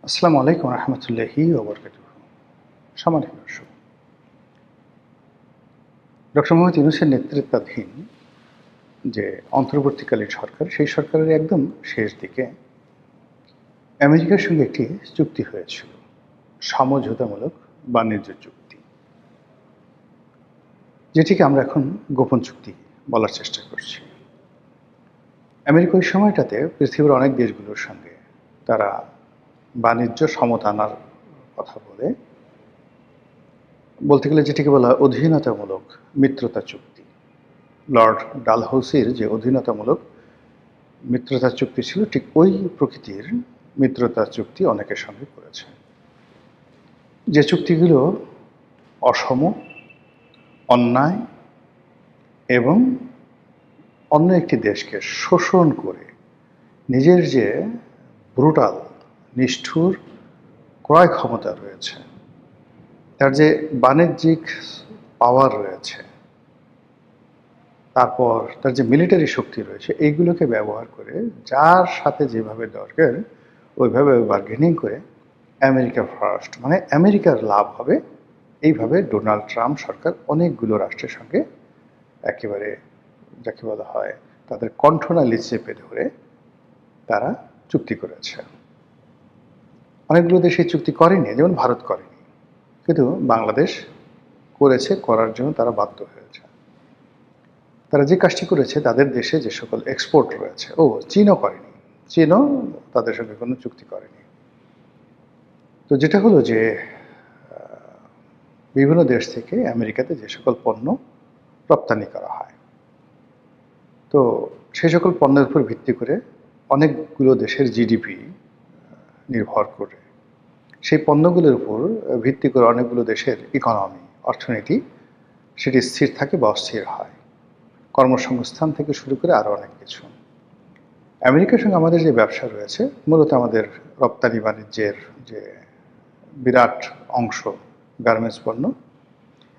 আসসালামু আলাইকুম রহমতুল্লাহি ওয়া বারাকাতুহু। সম্মানিত দর্শক, ডক্টর মোহাম্মদ ইউনূসের নেতৃত্বাধীন যে অন্তর্বর্তীকালীন সরকার, সেই সরকারের একদম শেষ দিকে আমেরিকার সঙ্গে একটি চুক্তি হয়েছিল, সমঝোতামূলক বাণিজ্য চুক্তি, যেটিকে আমরা এখন গোপন চুক্তি বলার চেষ্টা করছি। আমেরিকা ওই সময়টাতে পৃথিবীর অনেক দেশগুলোর সঙ্গে তারা বাণিজ্য সমতা আনার কথা বলতে গেলে যেটিকে বলা হয় অধীনতামূলক মিত্রতা চুক্তি। লর্ড ডালহৌসির যে অধীনতামূলক মিত্রতা চুক্তি ছিল, ঠিক ওই প্রকৃতির মিত্রতা চুক্তি অনেকের সঙ্গে করেছে, যে চুক্তিগুলো অসম, অন্যায় এবং অন্য একটি দেশকে শোষণ করে নিজের যে ব্রুটাল, নিষ্ঠুর ক্রয় ক্ষমতা রয়েছে, তার যে বাণিজ্যিক পাওয়ার রয়েছে, তারপর তার যে মিলিটারি শক্তি রয়েছে, এইগুলোকে ব্যবহার করে যার সাথে যেভাবে দরকার ওইভাবে বার্গেনিং করে আমেরিকা ফার্স্ট, মানে আমেরিকার লাভ হবে, এইভাবে ডোনাল্ড ট্রাম্প সরকার অনেকগুলো রাষ্ট্রের সঙ্গে একেবারে যাকে বলা হয় তাদের কণ্ঠনালী চেপে ধরে তারা চুক্তি করেছে। অনেকগুলো দেশ এই চুক্তি করেনি, যেমন ভারত করেনি, কিন্তু বাংলাদেশ করেছে, করার জন্য তারা বাধ্য হয়েছে। তারা যে কাজটি করেছে, তাদের দেশে যে সকল এক্সপোর্ট রয়েছে, চীনও করেনি, চীনও তাদের সঙ্গে কোনো চুক্তি করেনি। তো যেটা হলো যে বিভিন্ন দেশ থেকে আমেরিকাতে যে সকল পণ্য রপ্তানি করা হয়, তো সেই সকল পণ্যের উপর ভিত্তি করে অনেকগুলো দেশের জিডিপি নির্ভর করে, সেই পণ্যগুলোর উপর ভিত্তি করে অনেকগুলো দেশের ইকোনমি, অর্থনীতি, সেটি স্থির থাকে বা অস্থির হয়, কর্মসংস্থান থেকে শুরু করে আরও অনেক কিছু। আমেরিকার সঙ্গে আমাদের যে ব্যবসা রয়েছে, মূলত আমাদের রপ্তানি বাণিজ্যের যে বিরাট অংশ গার্মেন্টস পণ্য,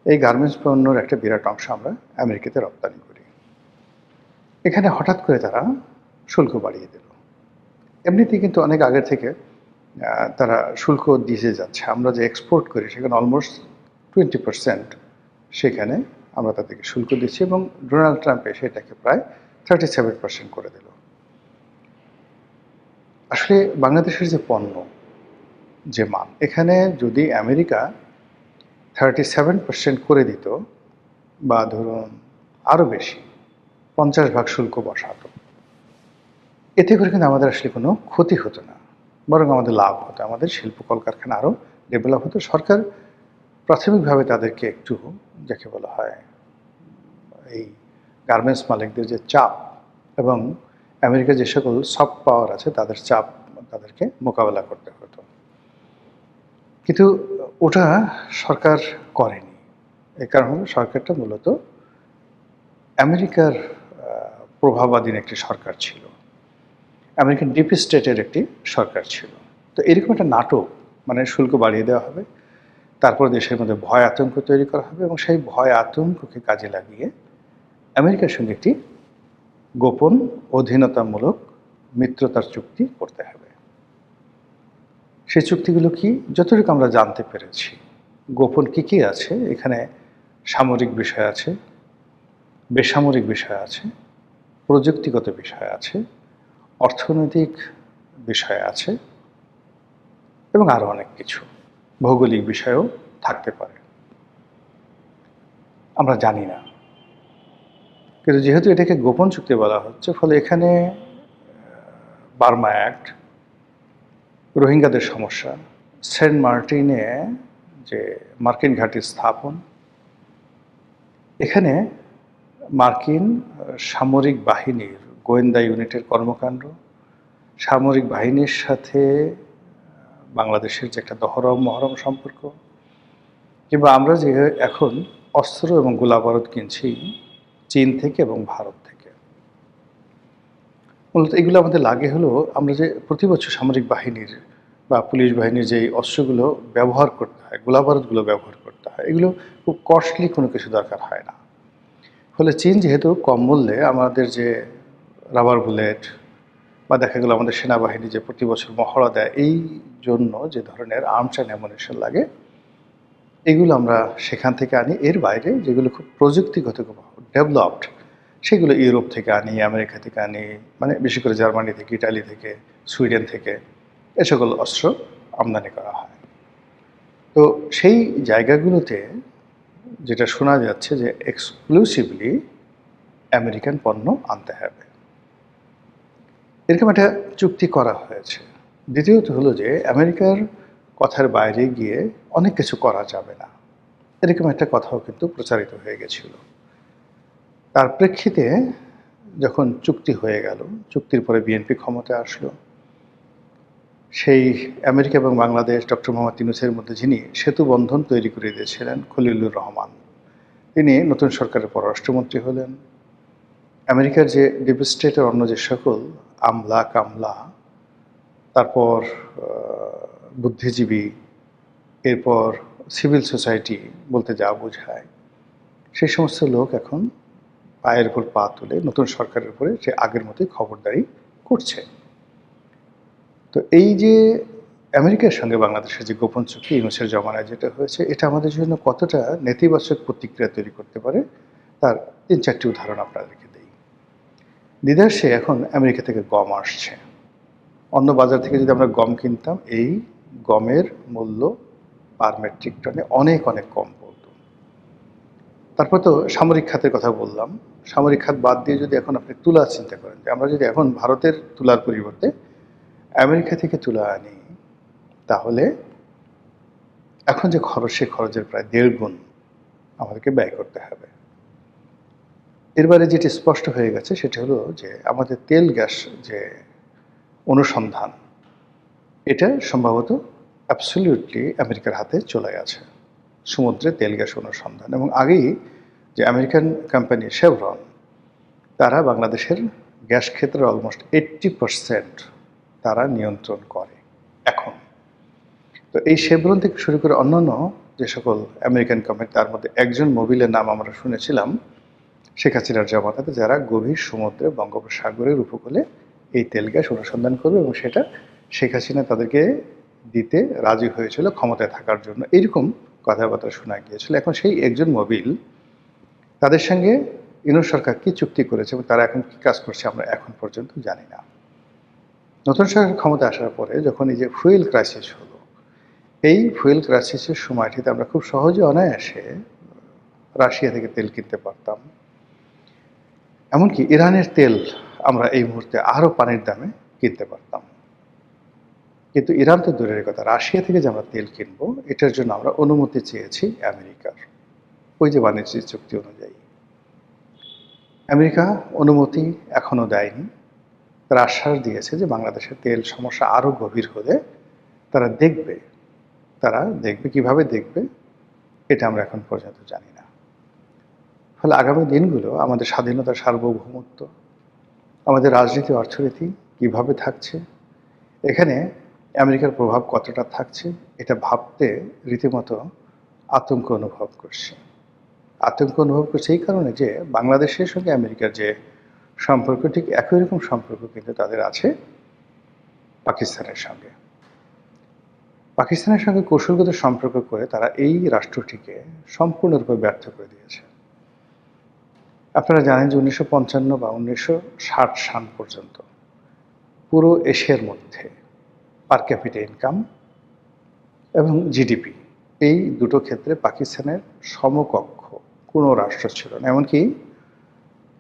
এই গার্মেন্টস পণ্যর একটা বিরাট অংশ আমরা আমেরিকাতে রপ্তানি করি। এখানে হঠাৎ করে তারা শুল্ক বাড়িয়ে দিল। এমনিতেই কিন্তু অনেক আগে থেকে তারা শুল্ক দিয়ে যাচ্ছে। আমরা যে এক্সপোর্ট করি সেখানে অলমোস্ট 20% সেখানে আমরা তাদেরকে শুল্ক দিচ্ছি, এবং ডোনাল্ড ট্রাম্প সেটাকে প্রায় 37% করে দিল। আসলে বাংলাদেশের যে পণ্য, যে মান, এখানে যদি আমেরিকা 37% করে দিত, বা ধরুন আরও বেশি 50% শুল্ক বসাতো, এতে করে কিন্তু আমাদের আসলে কোনো ক্ষতি হতো না, বরং আমাদের লাভ হতো, আমাদের শিল্প কলকারখানা আরও ডেভেলপ হতো। সরকার প্রাথমিকভাবে তাদেরকে একটু যাকে বলা হয় এই গার্মেন্টস মালিকদের যে চাপ এবং আমেরিকার যে সকল সফট পাওয়ার আছে তাদের চাপ তাদেরকে মোকাবেলা করতে হতো, কিন্তু ওটা সরকার করেনি। এই কারণে সরকারটা মূলত আমেরিকার প্রভাবাধীন একটি সরকার ছিল, আমেরিকান ডিপ স্টেটের একটি সরকার ছিল। তো এরকম একটা নাটক, মানে শুল্ক বাড়িয়ে দেওয়া হবে, তারপর দেশের মধ্যে ভয় আতঙ্ক তৈরি করা হবে, এবং সেই ভয় আতঙ্ককে কাজে লাগিয়ে আমেরিকার সঙ্গে একটি গোপন অধীনতামূলক মিত্রতার চুক্তি করতে হবে। সেই চুক্তিগুলো কি, যতটুকু আমরা জানতে পেরেছি, গোপন কি আছে এখানে, সামরিক বিষয় আছে, বেসামরিক বিষয় আছে, প্রযুক্তিগত বিষয় আছে, অর্থনৈতিক বিষয় আছে, এবং আরও অনেক কিছু, ভৌগোলিক বিষয়ও থাকতে পারে, আমরা জানি না। কিন্তু যেহেতু এটাকে গোপন চুক্তি বলা হচ্ছে, ফলে এখানে বার্মা অ্যাক্ট, রোহিঙ্গাদের সমস্যা, সেন্ট মার্টিনে যে মার্কিন ঘাঁটি স্থাপন, এখানে মার্কিন সামরিক বাহিনীর গোয়েন্দা ইউনিটের কর্মকাণ্ড, সামরিক বাহিনীর সাথে বাংলাদেশের যে একটা দহরম মহরম সম্পর্ক, কিংবা আমরা যে এখন অস্ত্র এবং গোলাবারুদ কিনছি চীন থেকে এবং ভারত থেকে, মূলত এগুলো আমাদের লাগে হলো আমরা যে প্রতি বছর সামরিক বাহিনীর বা পুলিশ বাহিনীর যে অস্ত্রগুলো ব্যবহার করতে হয়, গোলাবারুদগুলো ব্যবহার করতে হয়, এগুলো খুব কস্টলি কোনো কিছু দরকার হয় না। ফলে চীন যেহেতু কম মূল্যে আমাদের যে রাবার বুলেট, বা দেখা গেল আমাদের সেনাবাহিনী যে প্রতি বছর মহড়া দেয়, এই জন্য যে ধরনের আর্মস অ্যান্ড অ্যামুনিশন লাগে এগুলো আমরা সেখান থেকে আনি। এর বাইরে যেগুলো খুব প্রযুক্তিগত ডেভেলপড সেগুলো ইউরোপ থেকে আনি, আমেরিকা থেকে আনি, মানে বিশেষ করে জার্মানি থেকে, ইটালি থেকে, সুইডেন থেকে এ সকল অস্ত্র আমদানি করা হয়। তো সেই জায়গাগুলোতে যেটা শোনা যাচ্ছে যে এক্সক্লুসিভলি আমেরিকান পণ্য আনতে হবে, এরকম একটা চুক্তি করা হয়েছে। দ্বিতীয়ত হলো যে আমেরিকার কথার বাইরে গিয়ে অনেক কিছু করা যাবে না, এরকম একটা কথাও কিন্তু প্রচারিত হয়ে গেছিল। তার প্রেক্ষিতে যখন চুক্তি হয়ে গেল, চুক্তির পরে বিএনপি ক্ষমতায় আসলো, সেই আমেরিকা এবং বাংলাদেশ ডক্টর মোহাম্মদ ইউনূসের মধ্যে যিনি সেতু বন্ধন তৈরি করে দিয়েছিলেন খলিলুর রহমান, তিনি নতুন সরকারের পররাষ্ট্রমন্ত্রী হলেন। আমেরিকার যে ডিপ স্টেটের অন্য যে সকল আমলা কামলা, তারপর বুদ্ধিজীবী, এরপর সিভিল সোসাইটি বলতে যা বোঝায়, সেই সমস্ত লোক এখন পায়ের উপর পা তুলে নতুন সরকারের উপরে সে আগের মতোই খবরদারি করছে। তো এই যে আমেরিকার সঙ্গে বাংলাদেশের যে গোপন চুক্তি ইউনূসের জমানায় যেটা হয়েছে, এটা আমাদের জন্য কতটা নেতিবাচক প্রতিক্রিয়া তৈরি করতে পারে তার ৩-৪টি উদাহরণ আপনাদেরকে দিই। দ্বিধার্ষে এখন আমেরিকা থেকে গম আসছে। অন্য বাজার থেকে যদি আমরা গম কিনতাম, এই গমের মূল্য পার মেট্রিক টনে অনেক অনেক কম পড়ত। তারপর তো সামরিক খাতের কথা বললাম। সামরিক খাত বাদ দিয়ে যদি এখন আপনি তুলা চিন্তা করেন, যে আমরা যদি এখন ভারতের তুলার পরিবর্তে আমেরিকা থেকে তুলা আনি, তাহলে এখন যে খরচ, সে খরচের প্রায় ১.৫ গুণ আমাদেরকে ব্যয় করতে হবে। এর বাইরে যেটি স্পষ্ট হয়ে গেছে সেটা হলো যে আমাদের তেল গ্যাস যে অনুসন্ধান, এটা সম্ভবত অ্যাবসলিউটলি আমেরিকার হাতে চলে গেছে, সমুদ্রে তেল গ্যাস অনুসন্ধান। এবং আগেই যে আমেরিকান কোম্পানি শেভরন, তারা বাংলাদেশের গ্যাস ক্ষেত্রের অলমোস্ট 80% তারা নিয়ন্ত্রণ করে এখন। তো এই শেভরন থেকে শুরু করে অন্যান্য যে সকল আমেরিকান কোম্পানি, তার মধ্যে একজন মোবিলের নাম আমরা শুনেছিলাম শেখ হাসিনার জামানাতে, যারা গভীর সমুদ্রে বঙ্গোপসাগরের উপকূলে এই তেল গ্যাস অনুসন্ধান করবে, এবং সেটা শেখ হাসিনা তাদেরকে দিতে রাজি হয়েছিল ক্ষমতায় থাকার জন্য, এইরকম কথাবার্তা শোনা গিয়েছিল। এখন সেই একজন মোবিল, তাদের সঙ্গে ইউনূস সরকার কী চুক্তি করেছে এবং তারা এখন কী কাজ করছে আমরা এখন পর্যন্ত জানি না। নতুন সরকার ক্ষমতা আসার পরে যখন এই যে ফুয়েল ক্রাইসিস হলো, এই ফুয়েল ক্রাইসিসের সময়টিতে আমরা খুব সহজে অনায়াসে রাশিয়া থেকে তেল কিনতে পারতাম। এমনকি ইরানের তেল আমরা এই মুহূর্তে আরও পানির দামে কিনতে পারতাম। কিন্তু ইরান তো দূরের কথা, রাশিয়া থেকে যে আমরা তেল কিনবো, এটার জন্য আমরা অনুমতি চেয়েছি আমেরিকার, ওই যে বাণিজ্যিক চুক্তি অনুযায়ী। আমেরিকা অনুমতি এখনও দেয়নি। তারা আশ্বাস দিয়েছে যে বাংলাদেশের তেল সমস্যা আরও গভীর হলে তারা দেখবে। কিভাবে দেখবে এটা আমরা এখন পর্যন্ত জানি না। ফলে আগামী দিনগুলো আমাদের স্বাধীনতা, সার্বভৌমত্ব, আমাদের রাজনীতি, অর্থনীতি কিভাবে থাকছে, এখানে আমেরিকার প্রভাব কতটা থাকছে, এটা ভাবতে রীতিমতো আতঙ্ক অনুভব করছি। আতঙ্ক অনুভব করছে এই কারণে যে বাংলাদেশের সঙ্গে আমেরিকার যে সম্পর্ক, ঠিক একই রকম সম্পর্ক কিন্তু তাদের আছে পাকিস্তানের সঙ্গে। পাকিস্তানের সঙ্গে কৌশলগত সম্পর্ক করে তারা এই রাষ্ট্রটিকে সম্পূর্ণরূপে ব্যর্থ করে দিয়েছে। আপনারা জানেন যে 1955 বা 1960 সাল পর্যন্ত পুরো এশিয়ার মধ্যে পার ক্যাপিটা ইনকাম এবং জিডিপি, এই দুটো ক্ষেত্রে পাকিস্তানের সমকক্ষ কোনো রাষ্ট্র ছিল না। এমনকি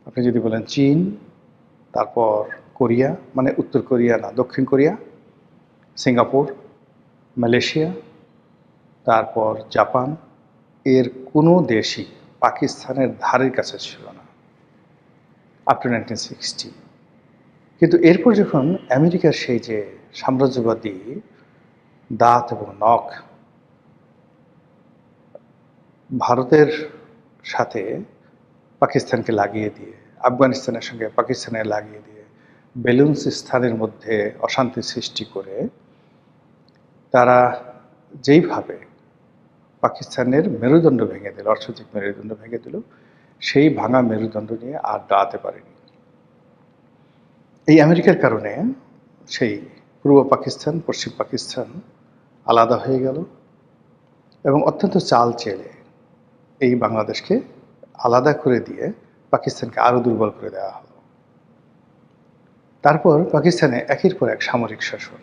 আপনি যদি বলেন চীন, তারপর কোরিয়া, মানে উত্তর কোরিয়া না, দক্ষিণ কোরিয়া, সিঙ্গাপুর, মালয়েশিয়া, তারপর জাপান, এর কোনো দেশই পাকিস্তানের ধারের কাছে ছিল না আপ টু 1960। কিন্তু এরপর যখন আমেরিকার সেই যে সাম্রাজ্যবাদী দাঁত এবং নখ ভারতের সাথে পাকিস্তানকে লাগিয়ে দিয়ে, আফগানিস্তানের সঙ্গে পাকিস্তানের লাগিয়ে দিয়ে, বেলুচিস্তানের মধ্যে অশান্তি সৃষ্টি করে, তারা যেইভাবে পাকিস্তানের মেরুদণ্ড ভেঙে দিল, অর্থনৈতিক মেরুদণ্ড ভেঙে দিল, সেই ভাঙা মেরুদণ্ড নিয়ে আর দাঁড়াতে পারেনি। এই আমেরিকার কারণে সেই পূর্ব পাকিস্তান পশ্চিম পাকিস্তান আলাদা হয়ে গেল এবং অত্যন্ত চাল চেলে এই বাংলাদেশকে আলাদা করে দিয়ে পাকিস্তানকে আরও দুর্বল করে দেওয়া হলো। তারপর পাকিস্তানে একের পর এক সামরিক শাসন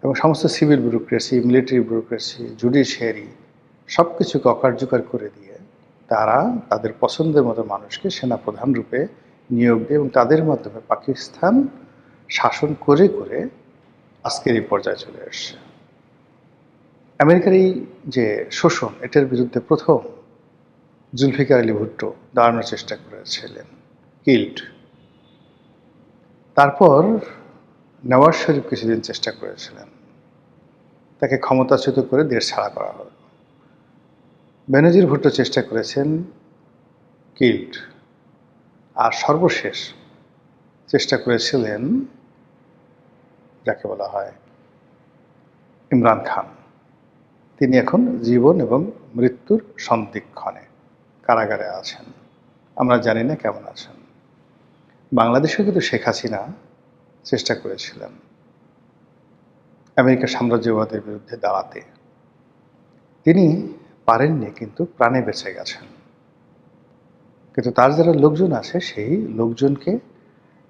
এবং সমস্ত civil bureaucracy, military bureaucracy, judiciary সব কিছুকে অকার্যকর করে দিয়ে তারা তাদের পছন্দের মতো মানুষকে সেনাপ্রধান রূপে নিয়োগ দেয় এবং তাদের মাধ্যমে পাকিস্তান শাসন করে করে আজকের এই পর্যায়ে চলে এসছে। আমেরিকার এই যে শোষণ, এটার বিরুদ্ধে প্রথম জুলফিকার আলী ভুট্টো দাঁড়ানোর চেষ্টা করেছিলেন, কিল্ড। তারপর নওয়াজ শরীফ কিছুদিন চেষ্টা করেছিলেন, তাকে ক্ষমতাচ্যুত করে দেশ ছাড়া করা হলো। বেনজির ভুট্টো চেষ্টা করেছেন, কিল্ড। আর সর্বশেষ চেষ্টা করেছিলেন যাকে বলা হয় ইমরান খান। তিনি এখন জীবন এবং মৃত্যুর সন্ধিক্ষণে কারাগারে আছেন, আমরা জানি না কেমন আছেন। বাংলাদেশেও কিন্তু শেখ হাসিনা চেষ্টা করেছিলেন আমেরিকার সাম্রাজ্যবাদের বিরুদ্ধে দাঁড়াতে, তিনি পারেননি, কিন্তু প্রাণে বেঁচে গেছেন। কিন্তু তার যারা লোকজন আছে সেই লোকজনকে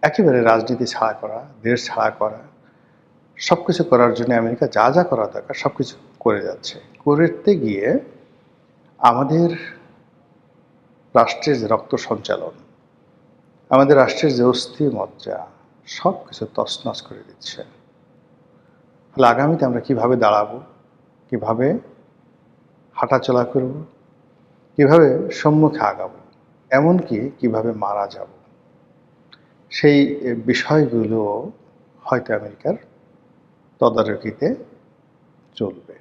একেবারে রাজনীতি ছাড়া করা, দেশ ছাড়া করা, সব কিছু করার জন্য আমেরিকা যা যা করা দরকার সব কিছু করে যাচ্ছে। করতে গিয়ে আমাদের রাষ্ট্রের যে রক্ত সঞ্চালন, আমাদের রাষ্ট্রের যে অস্থি মজ্জা, সব কিছু তছনছ করে দিচ্ছে। ফলে আগামীতে আমরা কিভাবে দাঁড়াবো, কিভাবে হাঁটাচলা করব, কিভাবে সম্মুখে আগাবো, এমনকি কিভাবে মারা যাব, সেই বিষয়গুলো হয়তো আমেরিকার তদারকিতে চলবে।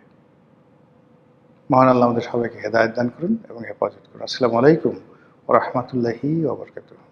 মহান আল্লাহ আমাদের সবাইকে হেদায়েত দান করুন এবং হেফাজত করুন। আসসালামু আলাইকুম ওয়া রাহমাতুল্লাহি ওয়া বারাকাতুহু।